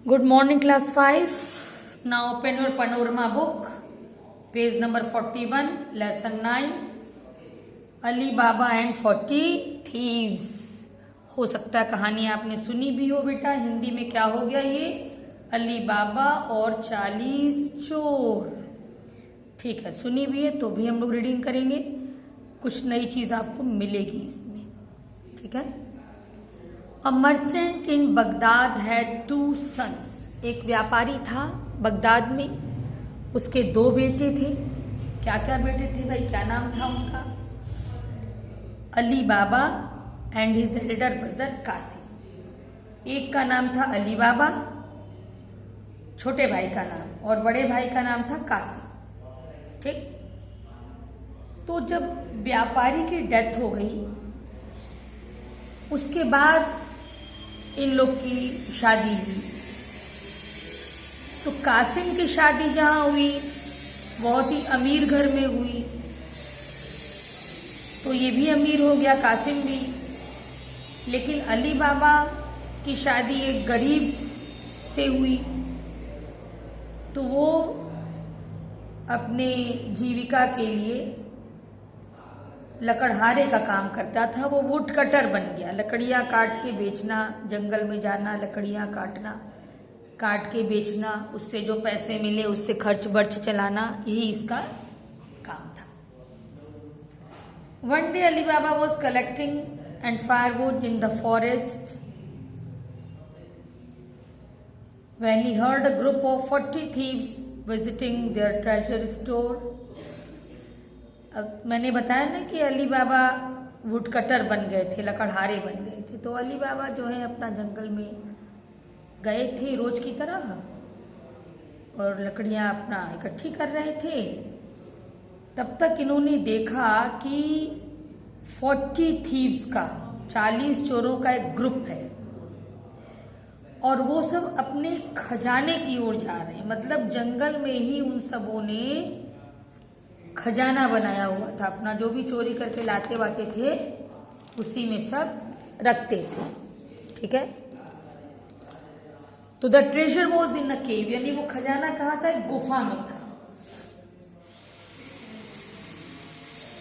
Good morning, class 5. Now open your panorama book, page number 41, lesson 9. Ali Baba and 40 thieves. हो सकता है कहानी आपने सुनी भी हो बेटा। हिंदी में क्या हो गया ये? अली बाबा और 40 चोर। ठीक है, सुनी भी है तो भी हम लोग रीडिंग करेंगे। कुछ नई चीज आपको मिलेगी इसमें। ठीक है। A merchant in Baghdad had two sons. एक व्यापारी था बगदाद में, उसके दो बेटे थे। क्या क्या बेटे थे भाई, क्या नाम था उनका? Ali Baba and his elder brother Kasim. एक का नाम था अली बाबा, छोटे भाई का नाम, और बड़े भाई का नाम था कासिम। ठीक। तो जब व्यापारी की डेथ हो गई उसके बाद इन लोग की शादी हुई। तो कासिम की शादी जहां हुई बहुत ही अमीर घर में हुई, तो ये भी अमीर हो गया कासिम भी। लेकिन अली बाबा की शादी एक गरीब से हुई, तो वो अपने जीविका के लिए लकड़हारे का काम करता था। वो वुड कटर बन गया, लकड़ियां काट के बेचना, जंगल में जाना, लकड़ियां काटना, काट के बेचना, उससे जो पैसे मिले उससे खर्च बर्च चलाना, यही इसका काम था। One day Ali Baba was collecting and firewood in the forest when he heard a group of 40 thieves visiting their treasure store. अब मैंने बताया ना कि अली बाबा वुड कटर बन गए थे, लकड़हारे बन गए थे। तो अली बाबा जो है अपना जंगल में गए थे रोज की तरह, और लकड़ियां अपना इकट्ठी कर रहे थे। तब तक इन्होंने देखा कि 40 थीव्स का, 40 चोरों का एक ग्रुप है, और वो सब अपने खजाने की ओर जा रहे हैं। मतलब जंगल में ही उन सबों ने खजाना बनाया हुआ था, अपना जो भी चोरी करके लाते वाते थे उसी में सब रखते थे। ठीक है। तो द ट्रेजर वॉज इन अ केव, यानी वो खजाना कहाँ था? एक गुफा में था।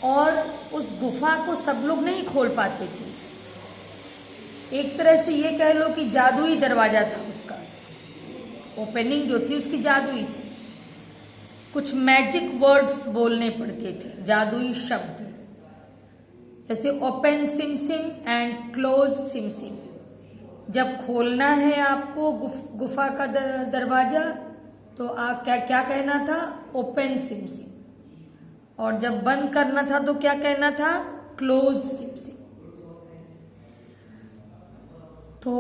और उस गुफा को सब लोग नहीं खोल पाते थे। एक तरह से ये कह लो कि जादुई दरवाजा था उसका, ओपनिंग जो थी उसकी जादुई थी। कुछ मैजिक वर्ड्स बोलने पड़ते थे, जादुई शब्द, जैसे open SIM SIM and close SIM SIM. जब खोलना है आपको गुफा का दरवाजा तो क्या क्या कहना था? Open SIM SIM. और जब बंद करना था तो क्या कहना था? Close SIM SIM. तो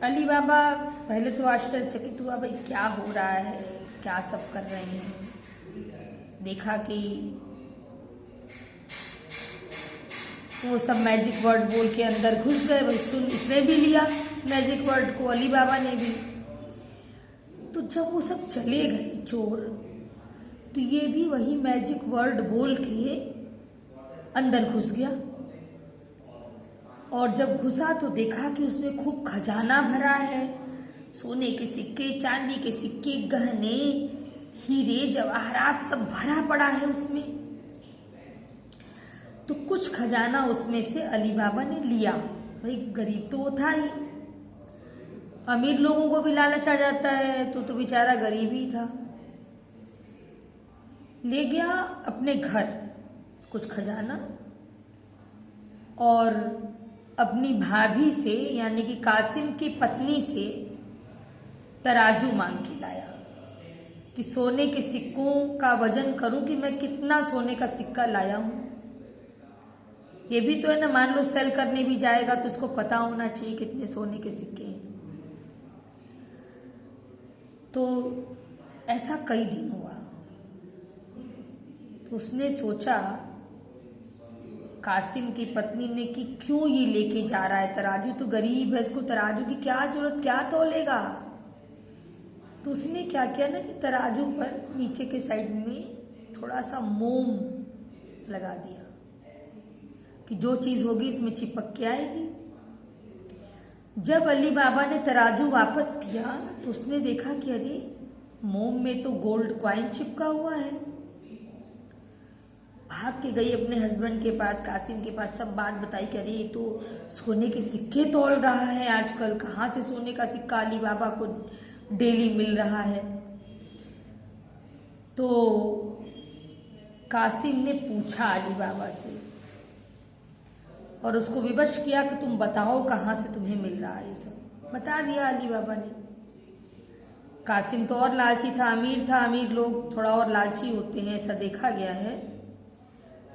अली बाबा पहले तो आश्चर्यचकित हुआ, भाई क्या हो रहा है, क्या सब कर रहे हैं। देखा कि वो सब मैजिक वर्ड बोल के अंदर घुस गए। भाई सुन, इसने भी लिया मैजिक वर्ड को, अली बाबा ने भी। तो जब वो सब चले गए चोर, तो ये भी वही मैजिक वर्ड बोल के अंदर घुस गया। और जब घुसा तो देखा कि उसमें खूब खजाना भरा है, सोने के सिक्के, चांदी के सिक्के, गहने, हीरे जवाहरात सब भरा पड़ा है उसमें। तो कुछ खजाना उसमें से अली बाबा ने लिया। भाई गरीब तो वो था ही, अमीर लोगों को भी लालच आ जाता है, तो बेचारा गरीब ही था। ले गया अपने घर कुछ खजाना, और अपनी भाभी से यानी कि कासिम की पत्नी से तराजू मांग के लाया कि सोने के सिक्कों का वजन करूं कि मैं कितना सोने का सिक्का लाया हूं। ये भी तो है ना, मान लो सेल करने भी जाएगा तो उसको पता होना चाहिए कितने सोने के सिक्के हैं। तो ऐसा कई दिन हुआ। तो उसने सोचा, कासिम की पत्नी ने, कि क्यों ये लेके जा रहा है तराजू, तो गरीब है, इसको तराजू की क्या जरूरत, क्या तोलेगा। तो उसने क्या किया ना कि तराजू पर नीचे के साइड में थोड़ा सा मोम लगा दिया कि जो चीज होगी इसमें चिपक के आएगी। जब अली बाबा ने तराजू वापस किया तो उसने देखा कि अरे मोम में तो गोल्ड कॉइन चिपका हुआ है। भाग के गई अपने हस्बैंड के पास, कासिम के पास, सब बात बताई कि अरे ये तो सोने के सिक्के तोल रहा है आजकल, कहाँ से सोने का सिक्का अली बाबा को डेली मिल रहा है। तो कासिम ने पूछा अली बाबा से और उसको विवश किया कि तुम बताओ कहाँ से तुम्हें मिल रहा है ये सब। बता दिया अली बाबा ने। कासिम तो और लालची था, अमीर था, अमीर लोग थोड़ा और लालची होते हैं, ऐसा देखा गया है।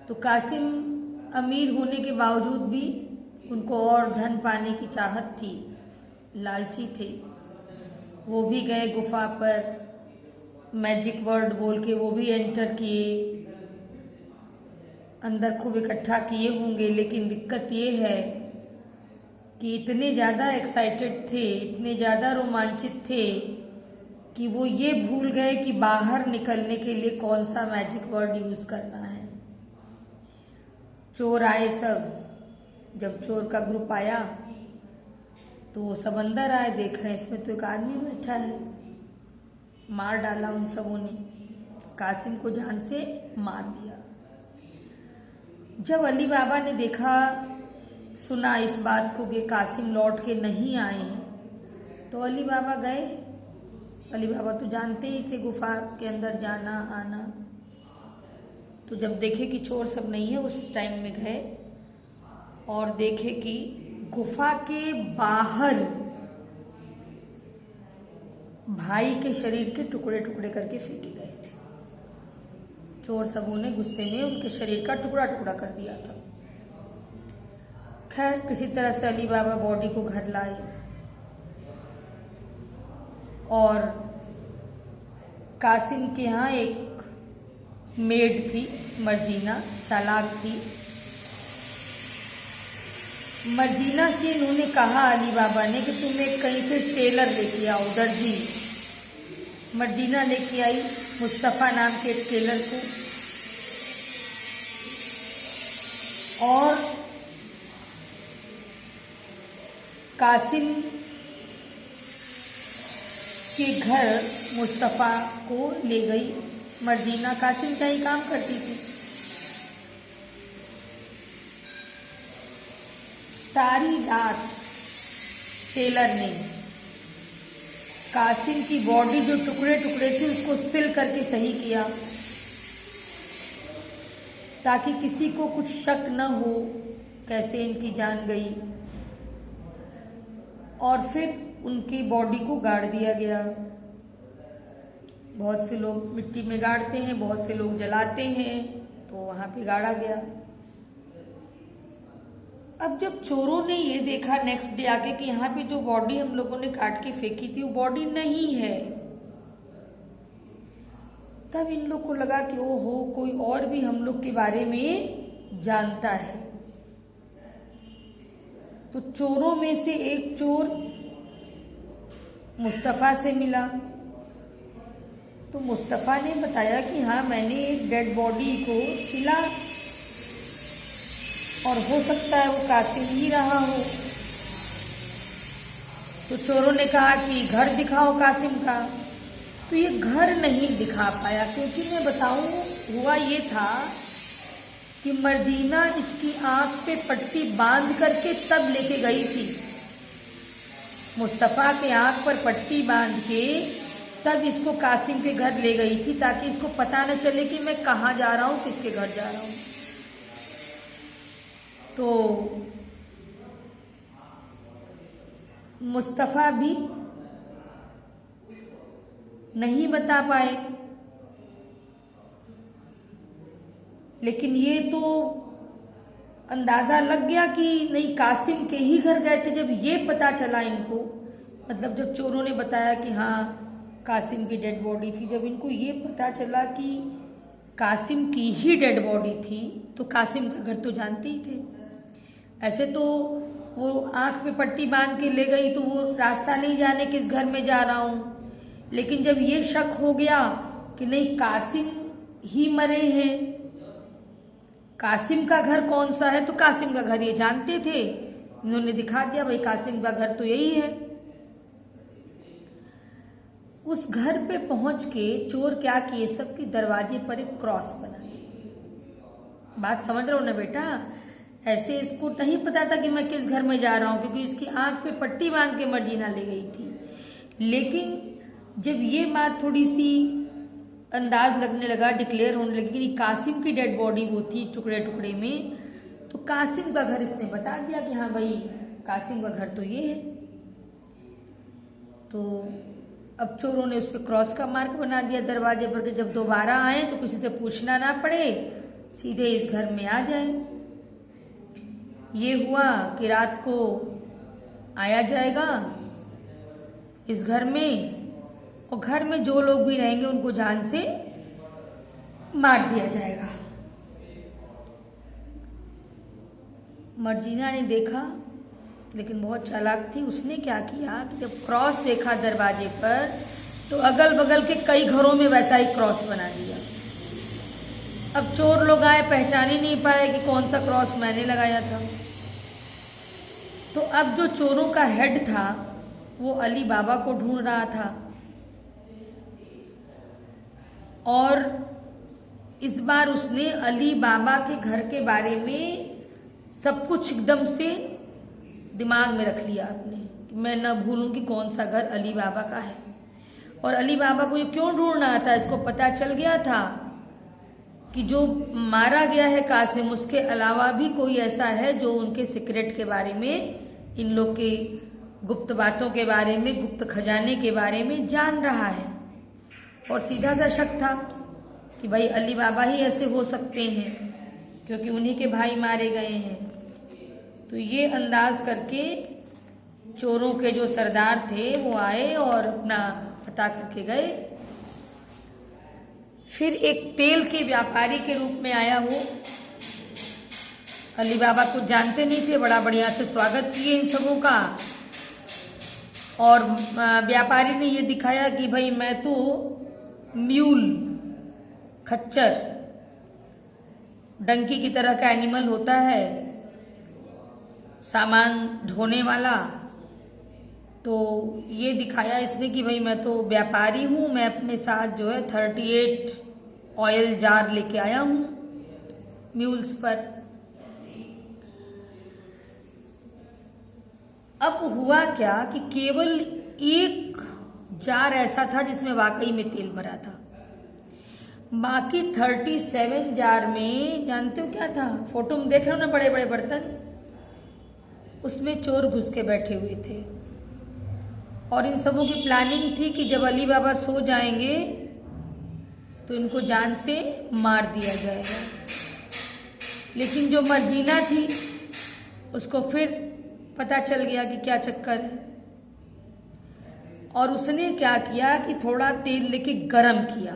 तो कासिम अमीर होने के बावजूद भी उनको और धन पाने की चाहत थी, लालची थे। वो भी गए गुफा पर, मैजिक वर्ड बोल के वो भी एंटर किए, अंदर खूब इकट्ठा किए होंगे। लेकिन दिक्कत ये है कि इतने ज़्यादा एक्साइटेड थे, इतने ज़्यादा रोमांचित थे कि वो ये भूल गए कि बाहर निकलने के लिए कौन सा मैजिक वर्ड यूज करना है। चोर आए सब। जब चोर का ग्रुप आया तो वो सब अंदर आए, देख रहे हैं इसमें तो एक आदमी बैठा है। मार डाला उन सबों ने, कासिम को जान से मार दिया। जब अली बाबा ने देखा, सुना इस बात को कि कासिम लौट के नहीं आए हैं, तो अली बाबा गए। अली बाबा तो जानते ही थे गुफा के अंदर जाना आना। तो जब देखे कि चोर सब नहीं है, उस टाइम में गए और देखे कि गुफा के बाहर भाई के शरीर के टुकड़े टुकड़े करके फेंके गए थे। चोर सबों ने गुस्से में उनके शरीर का टुकड़ा टुकड़ा कर दिया था। खैर किसी तरह से अली बाबा बॉडी को घर लाए और कासिम के यहाँ एक मेड थी, मर्जीना, चालाक थी। मर्जीना से इन्होंने कहा अली बाबा ने कि तुम एक कहीं से टेलर लेके आओ, दर्जी। मर्जीना लेके आई मुस्तफ़ा नाम के एक टेलर को और कासिम के घर मुस्तफ़ा को ले गई। मर्जीना कासिम का ही काम करती थी। सारी रात टेलर ने कासिम की बॉडी जो टुकड़े टुकड़े थी उसको सिल करके सही किया, ताकि किसी को कुछ शक न हो कैसे इनकी जान गई। और फिर उनकी बॉडी को गाड़ दिया गया। बहुत से लोग मिट्टी में गाड़ते हैं, बहुत से लोग जलाते हैं, तो वहां पे गाड़ा गया। अब जब चोरों ने ये देखा नेक्स्ट डे आके कि यहाँ पे जो बॉडी हम लोगों ने काट के फेंकी थी वो बॉडी नहीं है, तब इन लोग को लगा कि ओहो, कोई और भी हम लोग के बारे में जानता है। तो चोरों में से एक चोर मुस्तफ़ा से मिला। तो मुस्तफ़ा ने बताया कि हाँ, मैंने एक डेड बॉडी को सिला और हो सकता है वो कासिम ही रहा हो। तो चोरों ने कहा कि घर दिखाओ कासिम का। तो ये घर नहीं दिखा पाया, क्योंकि मैं बताऊं हुआ ये था कि मर्जीना इसकी आंख पे पट्टी बांध करके तब लेके गई थी। मुस्तफ़ा के आंख पर पट्टी बांध के तब इसको कासिम के घर ले गई थी, ताकि इसको पता न चले कि मैं कहाँ जा रहा हूँ, किसके घर जा रहा हूँ। तो मुस्तफ़ा भी नहीं बता पाए, लेकिन ये तो अंदाजा लग गया कि नहीं, कासिम के ही घर गए थे। जब ये पता चला इनको, मतलब जब चोरों ने बताया कि हाँ कासिम की डेड बॉडी थी, जब इनको ये पता चला कि कासिम की ही डेड बॉडी थी, तो कासिम का घर तो जानते ही थे। ऐसे तो वो आंख पे पट्टी बांध के ले गई तो वो रास्ता नहीं जाने किस घर में जा रहा हूँ, लेकिन जब ये शक हो गया कि नहीं, कासिम ही मरे हैं, कासिम का घर कौन सा है, तो कासिम का घर ये जानते थे, इन्होंने दिखा दिया भाई कासिम का घर तो यही है। उस घर पे पहुंच के चोर क्या किए, सबके दरवाजे पर एक क्रॉस बना दिया। बात समझ रहे हो ना बेटा? ऐसे इसको नहीं पता था कि मैं किस घर में जा रहा हूं, क्योंकि इसकी आंख पे पट्टी बांध के मर्जीना ले गई थी। लेकिन जब ये बात थोड़ी सी अंदाज लगने लगा, डिक्लेयर होने लगी कि कासिम की डेड बॉडी वो थी टुकड़े टुकड़े में, तो कासिम का घर इसने बता दिया कि हाँ भाई कासिम का घर तो ये है। तो अब चोरों ने उस पर क्रॉस का मार्क बना दिया दरवाजे पर कि जब दोबारा आए तो किसी से पूछना ना पड़े, सीधे इस घर में आ जाए। ये हुआ कि रात को आया जाएगा इस घर में, और घर में जो लोग भी रहेंगे उनको जान से मार दिया जाएगा। मर्जीना ने देखा, लेकिन बहुत चालाक थी। उसने क्या किया कि जब क्रॉस देखा दरवाजे पर तो अगल बगल के कई घरों में वैसा ही क्रॉस बना दिया। अब चोर लोग आए, पहचान ही नहीं पाए कि कौन सा क्रॉस मैंने लगाया था। तो अब जो चोरों का हेड था वो अली बाबा को ढूंढ रहा था, और इस बार उसने अली बाबा के घर के बारे में सब कुछ एकदम से दिमाग में रख लिया अपने, मैं न भूलूं कि कौन सा घर अली बाबा का है। और अली बाबा को ये क्यों ढूंढ रहा था, इसको पता चल गया था कि जो मारा गया है कासिम, उसके अलावा भी कोई ऐसा है जो उनके सीक्रेट के बारे में, इन लोग के गुप्त बातों के बारे में, गुप्त खजाने के बारे में जान रहा है। और सीधा सा शक था कि भाई अली बाबा ही ऐसे हो सकते हैं, क्योंकि उन्हीं के भाई मारे गए हैं। तो ये अंदाज करके चोरों के जो सरदार थे वो आए और अपना पता करके गए। फिर एक तेल के व्यापारी के रूप में आया वो, अली बाबा को जानते नहीं थे, बड़ा बढ़िया से स्वागत किए इन सबों का। और व्यापारी ने ये दिखाया कि भाई मैं तो म्यूल, खच्चर, डंकी की तरह का एनिमल होता है, सामान ढोने वाला। तो ये दिखाया इसने कि भाई मैं तो व्यापारी हूं, मैं अपने साथ जो है 38 ऑयल जार लेके आया हूं म्यूल्स पर। अब हुआ क्या कि केवल एक जार ऐसा था जिसमें वाकई में तेल भरा था, बाकी 37 जार में जानते हो क्या था? फोटो में देख रहे हो ना, बड़े बड़े बर्तन, उसमें चोर घुस के बैठे हुए थे। और इन सबों की प्लानिंग थी कि जब अली बाबा सो जाएंगे तो इनको जान से मार दिया जाएगा। लेकिन जो मर्जीना थी उसको फिर पता चल गया कि क्या चक्कर है, और उसने क्या किया कि थोड़ा तेल लेके गरम किया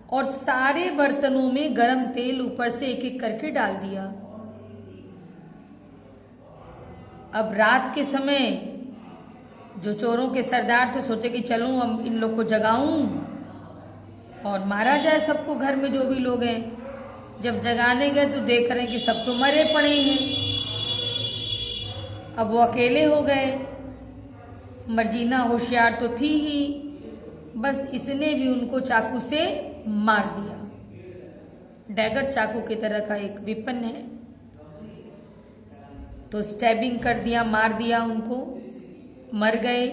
और सारे बर्तनों में गरम तेल ऊपर से एक एक करके डाल दिया। अब रात के समय जो चोरों के सरदार थे सोचे कि चलूं अब इन लोग को जगाऊं और मारा जाए सबको, घर में जो भी लोग हैं। जब जगाने गए तो देख रहे हैं कि सब तो मरे पड़े हैं। अब वो अकेले हो गए। मर्जीना होशियार तो थी ही, बस इसने भी उनको चाकू से मार दिया। डैगर चाकू की तरह का एक विपन है, तो स्टैबिंग कर दिया, मार दिया उनको, मर गए।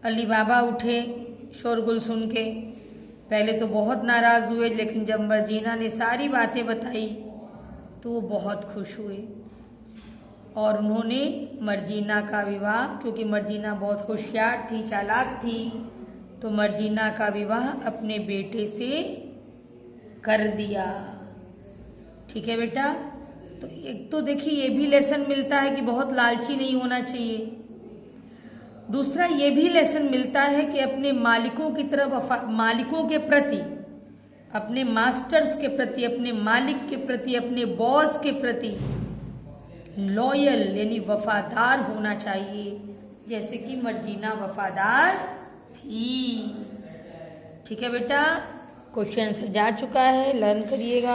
अली बाबा उठे शोरगुल सुन के, पहले तो बहुत नाराज हुए, लेकिन जब मर्जीना ने सारी बातें बताई तो वो बहुत खुश हुए और उन्होंने मर्जीना का विवाह, क्योंकि मर्जीना बहुत होशियार थी, चालाक थी, तो मर्जीना का विवाह अपने बेटे से कर दिया। ठीक है बेटा? तो एक तो देखिए ये भी लेसन मिलता है कि बहुत लालची नहीं होना चाहिए। दूसरा ये भी लेसन मिलता है कि अपने मालिकों की तरफ, मालिकों के प्रति, अपने मास्टर्स के प्रति, अपने मालिक के प्रति, अपने बॉस के प्रति लॉयल यानी वफादार होना चाहिए, जैसे कि मर्जीना वफादार थी। ठीक है बेटा? क्वेश्चन जा चुका है, लर्न करिएगा।